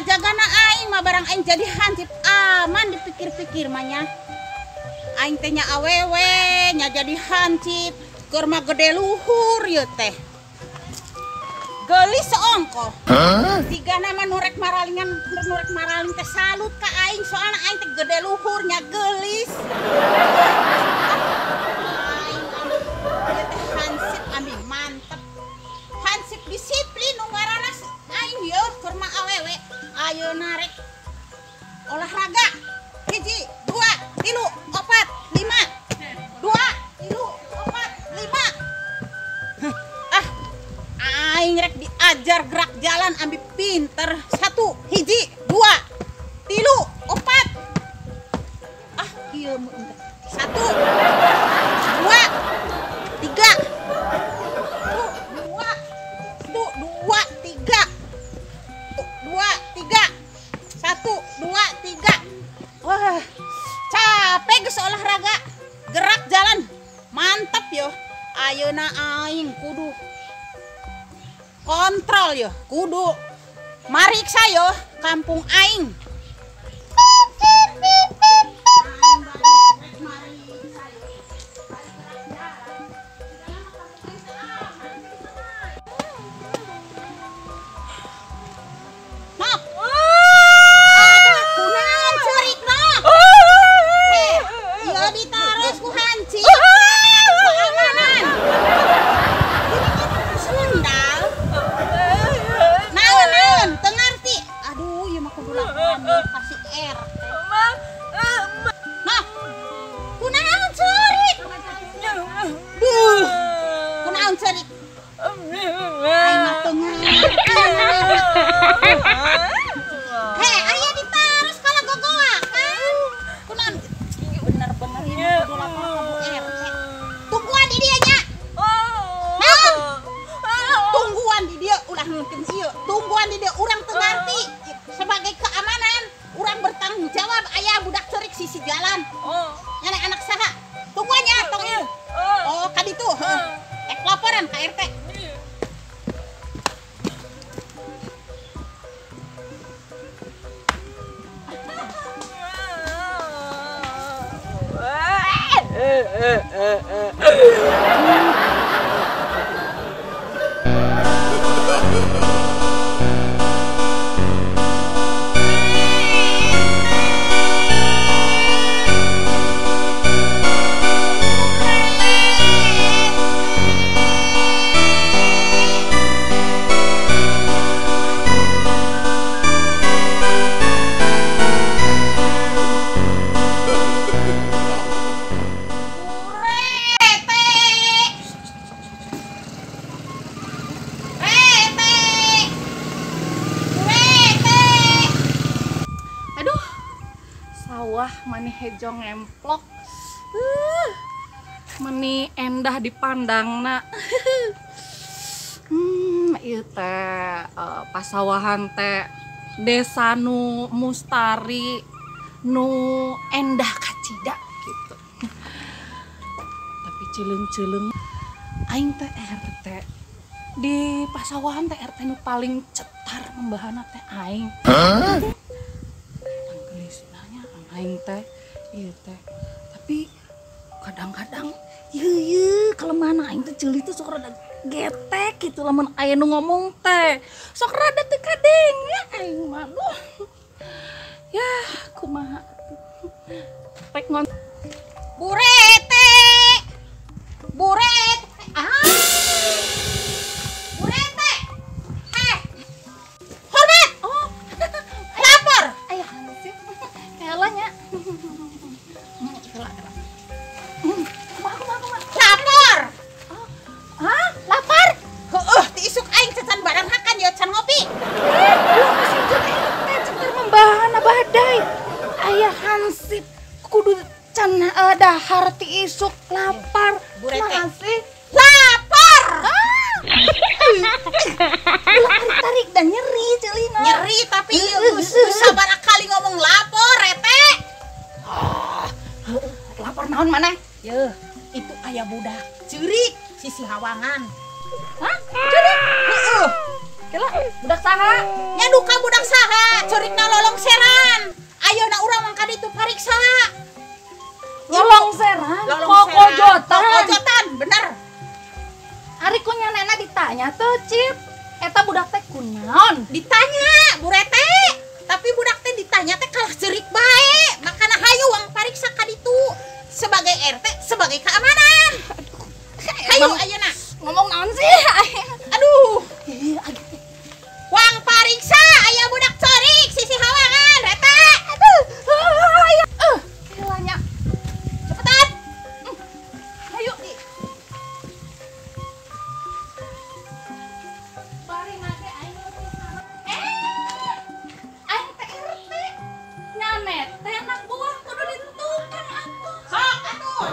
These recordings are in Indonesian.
jagana aing mah barang aing jadi hansip aman dipikir-pikir mah nya. Aing teh nya awewe nya jadi hansip keur mah gede luhur ieu teh. Geulis seongko. Sigana mah nurek maralingan nurek maraling teh salut ka aing soalna aing teh gede luhur nya geulis. Aing ieu teh hansip ambi mantep. Hansip disiplin nu ngaranna aing yeuh keur mah awewe. Ayeuna rek olahraga 1 2 3 4 5 2 3 4 5 aing rek diajar gerak jalan ambil pinter 1 1 2 3 4 ieu 1 2 3 wah capek geus olahraga gerak jalan mantap yo. Ayeuna aing kudu kontrol yo, kudu mariksa yo kampung aing. Tungguan di dia urang teu ngarti sebagai keamanan urang bertanggung jawab aya budak ceurik sisi jalan. Nyana anak saha? Tungguannya tong. Ka ditu heuh. Ek laporan ka RT. Mani hejo ngemplok mani endah dipandangna. Ieu teh pasawahan teh desa nu mustari nu endah kacida gitu. Tapi cileung-cileung aing teh RT di pasawahan teh RT nu paling cetar membahana teh aing. Aing teh ieu teh tapi kadang-kadang ieu kelemahan aing teh ceuli teh sok rada getek gitu lamun aya nu ngomong teh sok rada teu kadeng ya aing mah ya kumaha pek ngon Burete hormat lapor aya hansip kelanya lapor. Lapor ti isuk aing cecan barang hakan ya can ngopi. Masih teh cetar membahana badai aya hansip kudu can dahar ti isuk lapar. Burete sih lapor. Tarik dan nyeri celina. Nyeri tapi sabar kali ngomong lapor rete. Lapor naon maneh? Yeuh, itu aya budak ceurik sisi hawangan. Hah? Ceurik? Heeh. Kela budak saha? Nya duka budak saha? Pojotan, bener. Ari kunya nena ditanya tuh Cip, eta budak teh kunaon? Ditanya Bu Rete, tapi budak teh ditanya teh kalah cerik bae. Makana hayu wang pariksa ka ditu sebagai RT, sebagai keamanan. Hayu ayeuna. Ngomong naon sih? Aduh. Wang pariksa aya budak cerik sisi hawangan, Rete. Aduh. Hilanya. Cepetan. Hayu. Bari nage aing lebih sama. Aing teh RT. Nyamet teh anak buah kudu ditentukan atuh. Sok atuh.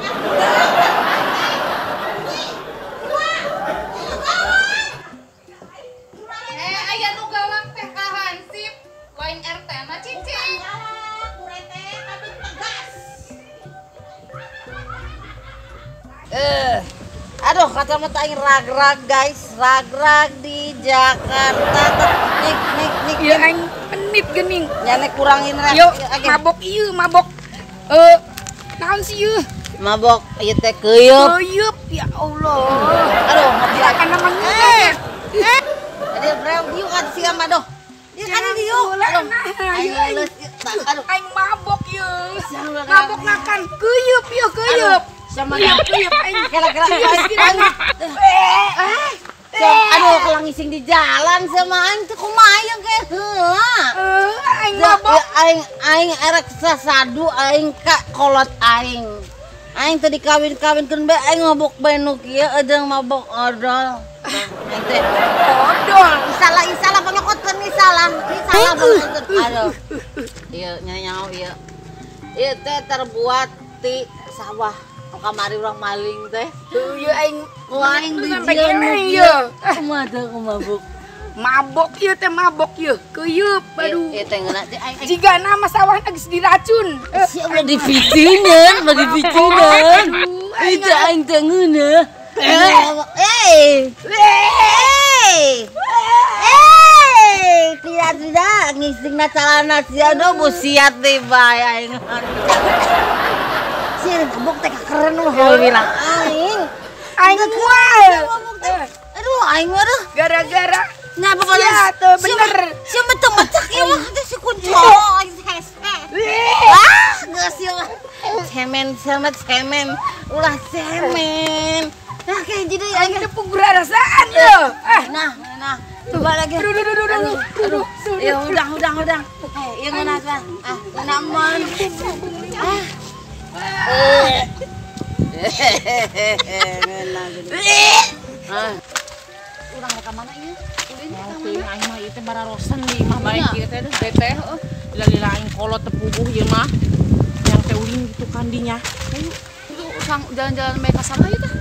Aya nu galak teh ka Hansip, lain RT mah cicing. Bu Rete, tapi tegas. Aduh, kata mata aing rag-rag guys, rag-rag di Jakarta. Nik. Ieu aing menit geuning. Nyane kurangin rag. Yo, Oke. mabok ieu, mabok. Naon sih ieu? Mabok ieu teh keuyeub. Keuyeub, ya Allah. Aduh, Silakan namanya. Ada breu dieu kan siga mah doh. Dia kan dieu. Aing leuleus. Aduh, Aing mabok ieu. Mabok makan keuyeub ieu keuyeub. sama Iya, dia. keuyeub aing. Kira-kira aduh, kalau ngising di jalan sama aing teh kumaha yang kayak heula. Aing mabok. Aing erek sasadu aing ka kolot aing. Aing teh dikawin-kawinkeun bae aing mabok bae nu kieu edeung mabok odol. Aing teh Odol. isalah panokotkeun isalah panokotkeun. Aduh. Ieu nyaho ieu. Ieu teh terbuat ti sawah. Kamari urang maling teh. Ieu aing Aing sampai dijieun gini ieu. ieu. Kumaha teh mabok. Mabok ieu teh mabok ieu. Keuyeub aduh. Ieu teh ngeuna teh aing Jika nama sawah geus diracun. siapa di picingan, bagi picingan. Itu aing teh ngeuna. Tidak ngisingna calana sia do busiat teh bae aing. Si mabok teh keren mah bilang aing. Aing mual. Aduh aing mah dah. Gara-gara Ngapa sia teu bener. Sia metek-metek ya mah teh si kunci. Geus ieu mah. Cemen. Ulah cemen. Nah kayak jadi Aing ada pugur rasaan ieu. Nah. Coba lagi. Aduh. Ya udah. Ieu ngeuna kan. Ngeuna mon. Urang rek ka mana ieu? Aing mah ieu teh bararosan di imah bae kieu teh teteh heuh. Lila aing kolot tepuguh ieu mah. Yang teh ulin gitu kan dinya. Ayo usang jalan-jalan bae ka sana ieu teh.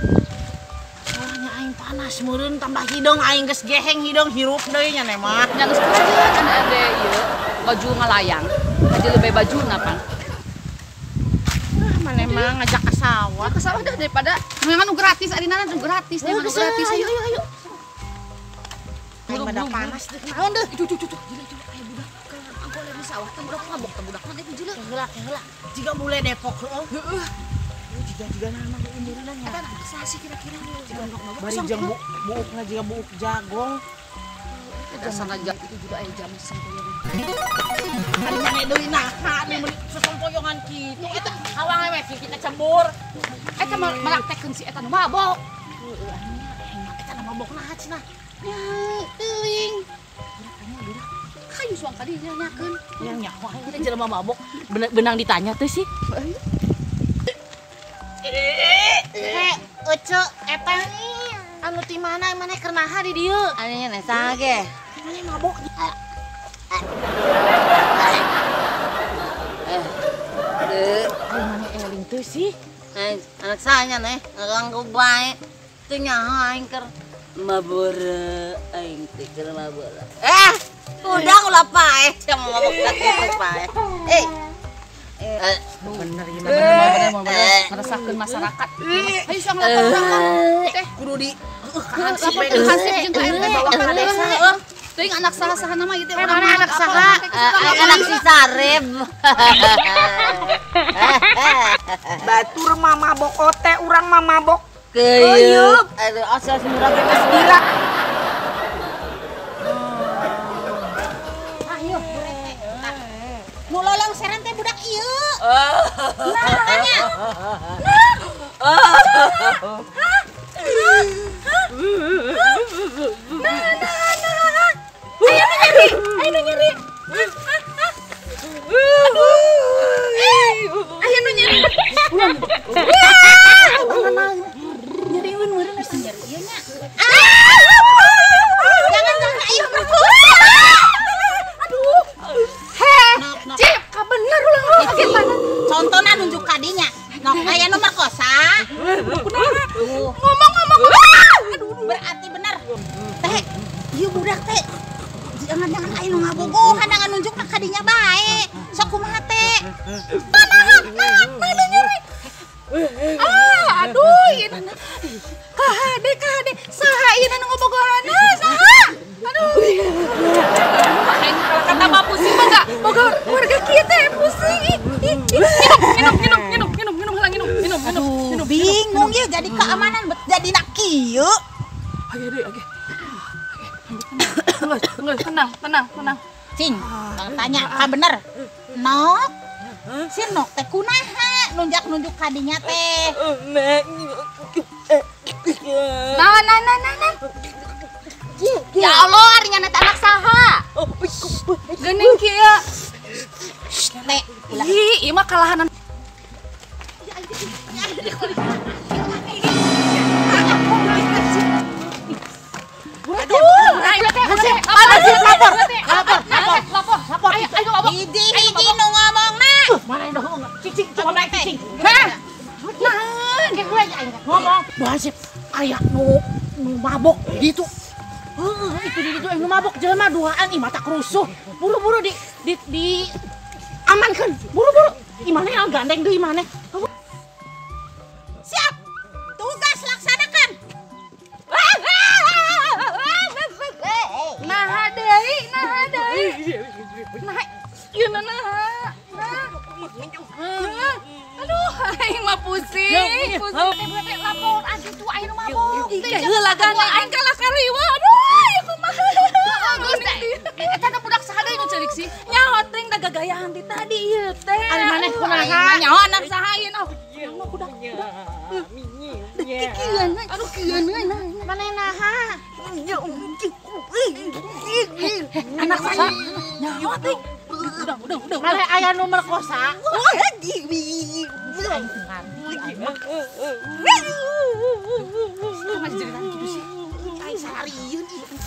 Soalnya aing panas meureun tambah hidung aing geus geheng hidung hirup deui nya mah. Yang sekarang kan ada ieu baju ngalayang. Aja lebih baju napan. Mana emang ngajak ke sawah. Ke sawah dah daripada memang nu gratis adina nu gratis deh, nu gratis. Ayo. Aing pada panas deh. Naon deh? Cucu. Gila. Ayo budak kan angkol di sawah teh budak mabok teh budak nanti gila. Heula. Jika bule Depok heueuh. Jika nama umureunna nya. Eta saha sih kira-kira jika mabok. Bari jeung buukna jiga buuk jagong. Dasar aja itu juga aya jam sampoyongan. Ari mane deui naha anu meuli sesompoyongan kitu eta hawang we kita cembur. Eta malaktekeun si eta nu mabok. Eta na mabok naha cenah. Ya, teuing. Kayu suang tadi nyanyakeun. Yang nyaho aing teh jelema mabok benang ditanya teh sih. Ece eta anu ti mana keur naha di dieu? Anu nya saha ge? Mana mabok? Mana eling teh sih? Anak saya nih, nganggo bae. Teu nyaho aing keur mabora aing teh keur mabora. Udah ulah pae, sama mabok kitu pae. Bener ieu Bener meresahkeun masyarakat. Ayo suang lapor teh. kudu di Lapor ke Hansip jeung ka RT bawa ka desa. Teuing anak saha-saha nama ieu teh Mana anak saha? Anak si Sareb. Batur mah mabok ote, urang mah mabok Keueup. Aduh asal semurah geus gila. Ayo, burete. Nu lolong seren teh budak ieu. Nah, tanya. Ayo nyeri. Ayo nyeri. Nyeriin meureun atuh nyeri ieu nya. Jangan ayo berkuda. Aduh. Cip, ka bener ulah kaget mana. Contohna nunjuk kadinya. Nok aya nu merkosa. Ngomong. Aduh, berarti bener. Teh, ieu budak teh. Jangan aya nu ngabogohan dengan nunjuk na kadinya bae. Sok kumaha teh? Mana nyeri. Aduh, ieu na. Kahade. Saha ieu nu ngobogohana? Saha? Aduh. Aing kalau kata mah pusing mah Boga warga kieu teh pusing. Minum. Aduh, bingung ya jadi keamanan jadi nak kieu. Tenang. Cing, tanya ka bener. Nok. Si Nok teh kunaha nunjuk kadinya teh. Nah. Ya Allah, ari nya anak saha? Geuning kieu. Teh, ulah. Ih, ieu mah kalahanan. Lapor. Ayo lapor. Hiji nu ngomongna. Mana yang cicing coba naik cicing. Hah? Ngomong. Basip aya nu mabok gitu. Itu di ditu nu mabok jelema duaan ih mata kerusuh. Buru-buru di amankan. Buru-buru. Imane yang gandeng deui imane. Siap. Tugas laksanakan. Nah deui. Nah, ieu Aduh, aing mah pusing. Berarti lapor atuh aya nu mabok. Heula gana aing kalah kaliwa. Aduh, ieu kumaha? Geus teh. Eta da budak saha deui nu ceurik sih? nyaho teh da gagayahan ti tadi ieu teh. Ari maneh kunaha? Nyaho anak saha ieu noh? Aduh kieuan Manenaha? anak saya nyaho teh. Udah. Malah aya nu merkosa.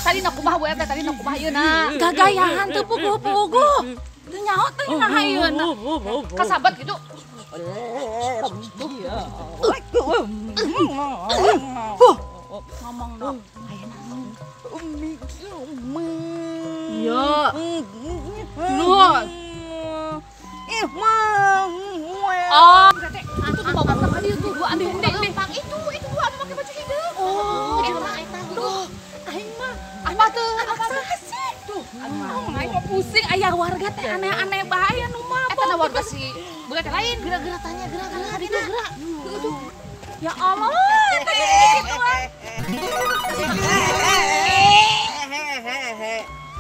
Tadi nak kumaha we teh, tadi nak kumaha ieu na. Gagayahan teh pugu-pugu. Teu nyaho teh nah ayeuna. Kasabat gitu. Ngomong dong. Iya. Nuhun. Oh, berarti atuh nu bawa ka dieu tuh, gua ambil deh. Itu gua anu make baju hideung. Oh, Eta. Duh, aing mah apa tuh? Apa sih? Tuh, aing mah pusing aya warga teh aneh-aneh bae anu mah. Eta na warga si beungat lain. Gerak-gerak tanya, gerak itu gerak. Ya Allah, gitu ah.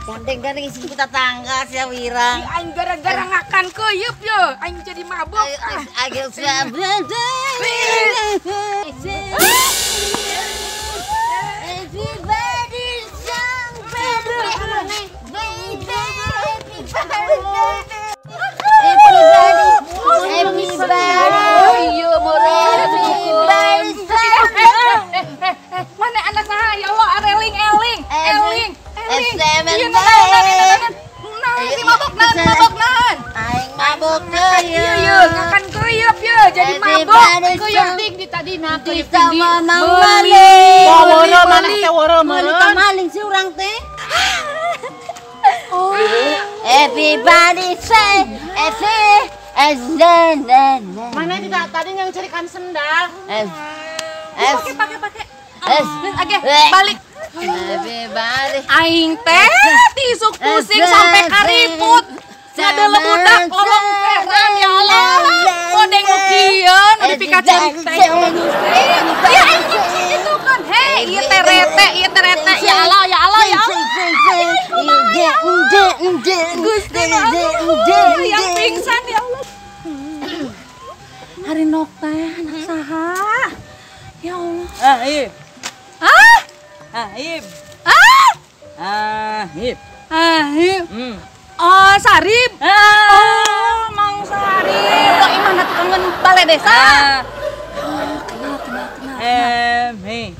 Gandeng-gandeng isi kita tangga sia wirang. aing gara-gara ngakan keuyeub ye, aing jadi mabok. Agak sabar. Everybody sing Pedro. Mana anak saha ya Allah, eling. Nah, si mabok nahan. Aing mabok Iya ye, ngakan keuyeub ye, jadi mabok. Keuyeub dik di tadina, keuyeub Kita di. mamang maling. Woro maneh teh woro Kita maling si urang teh. Everybody say, Mana tidak tadi yang cerikan sendal? Pakai. Age, Balik. Aing teh tisuk pusing sampai kariput. Ngadele budak kolong peran ya Allah. Kodeng nu kieu nu dipikaceun teh. Ya aing gitu kan. Hei, ieu teh rete ya Allah ya Allah ya Allah. Gusti Allah yang pingsan ya Allah. Hari nok teh anak saha? Ya Allah. Ahib. Hah? Ahib. Ah? Ahib. Ahib. Oh, Sarip. Oh, Mang Sarip. Kok imana tukangan balai desa? Kenal. Mi.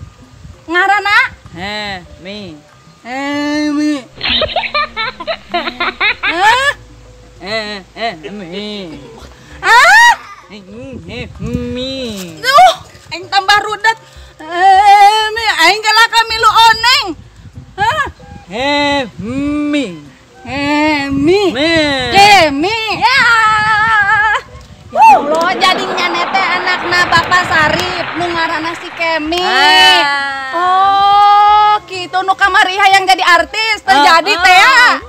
Ngarana? Mi. Mi. Hah? Mi. Ah? Mi. Duh, aing tambah rudet. Mi, aing galaka milu oneng. Hah? Mi. Kemi. Mi. Kemi. Ya. Ya Allah, jadinya nete anakna Bapak Sarip nu ngaranna si Kemi. Oh, kitu nu kamari hayang jadi artis terjadi teh ya.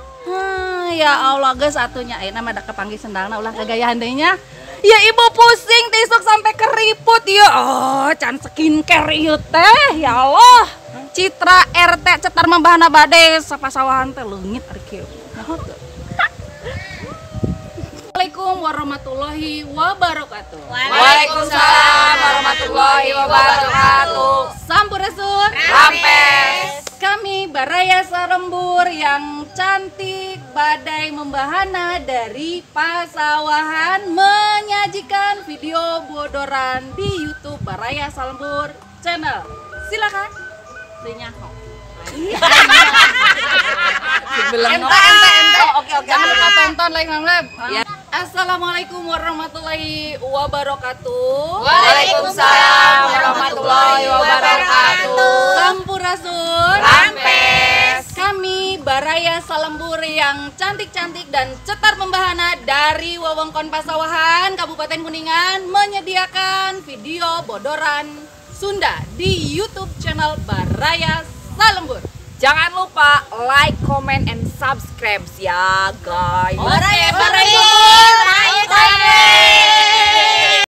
Ya Allah, geus atunya ayeuna mah da kepanggih sendalna ulah kagayahan deui nya. Ya ibu pusing tisuk sampai keriput ya. Oh, can skincare ieu teh. Ya Allah. Citra RT cetar membahana bade sapasawahan teh leungit ari kieu. Assalamualaikum warahmatullahi wabarakatuh. Waalaikumsalam warahmatullahi wabarakatuh. Sampurasun. Rampes. Kami Baraya Salembur yang cantik badai membahana dari Pasawahan menyajikan video bodoran di YouTube Baraya Salembur channel. Silakan. Senyaho. Ente. Oke. Jangan lupa tonton, like, subscribe. Ya. Assalamualaikum warahmatullahi wabarakatuh. Waalaikumsalam warahmatullahi wabarakatuh. Sampurasun. Rampes. Kami Baraya Salembur yang cantik-cantik dan cetar membahana dari wewengkon Pasawahan, Kabupaten Kuningan menyediakan video bodoran Sunda di YouTube channel Baraya Salembur. Jangan lupa like, comment, and subscribe ya guys. Baraya Salembur.